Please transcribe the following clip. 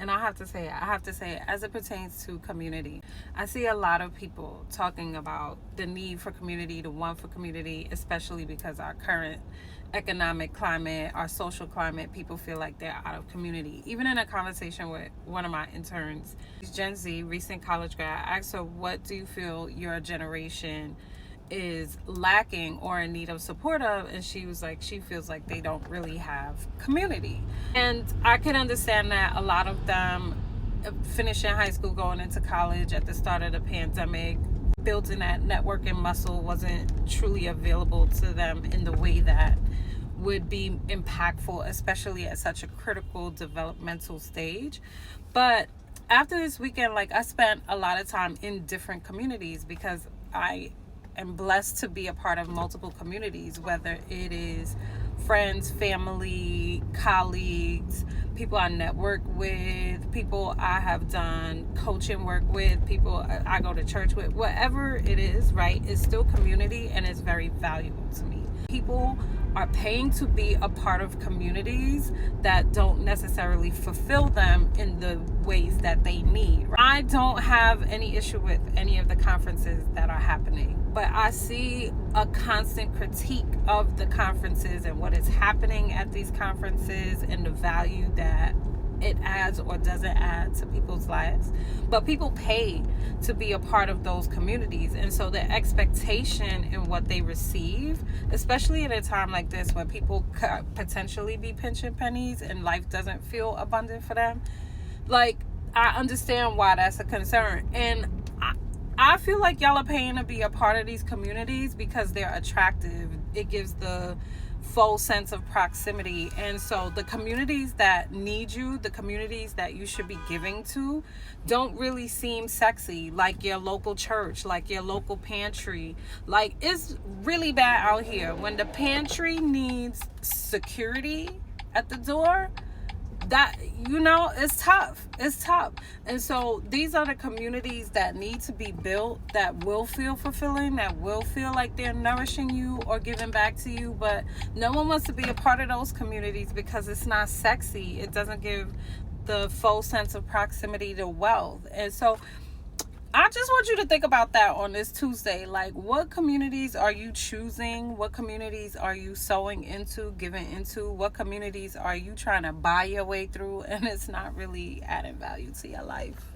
and I have to say it as it pertains to community. I see a lot of people talking about the need for community, the want for community, especially because our current economic climate, our social climate, people feel like they're out of community. Even in a conversation with one of my interns, Gen Z, recent college grad, I asked her, what do you feel your generation is lacking or in need of support of? And she was like, she feels like they don't really have community. And I can understand that a lot of them finishing high school, going into college at the start of the pandemic, building that networking muscle wasn't truly available to them in the way that would be impactful, especially at such a critical developmental stage. But after this weekend, like, I spent a lot of time in different communities because I am blessed to be a part of multiple communities, whether it is friends, family, colleagues, people I network with, people I have done coaching work with, people I go to church with. Whatever it is, right, it's still community, and it's very valuable to me. People are paying to be a part of communities that don't necessarily fulfill them in the ways that they need. I don't have any issue with any of the conferences that are happening, but I see a constant critique of the conferences and what is happening at these conferences and the value that it adds or doesn't add to people's lives. But people pay to be a part of those communities, and so the expectation in what they receive, especially at a time like this when people could potentially be pinching pennies and life doesn't feel abundant for them, like, I understand why that's a concern. And I feel like y'all are paying to be a part of these communities because they're attractive. It gives the full sense of proximity. And so the communities that need you, the communities that you should be giving to, don't really seem sexy, like your local church, like your local pantry. Like, it's really bad out here when the pantry needs security at the door. That, it's tough. And so these are the communities that need to be built, that will feel fulfilling, that will feel like they're nourishing you or giving back to you. But no one wants to be a part of those communities because it's not sexy. It doesn't give the full sense of proximity to wealth. And so I just want you to think about that on this Tuesday. Like, what communities are you choosing? What communities are you sowing into, giving into? What communities are you trying to buy your way through and it's not really adding value to your life?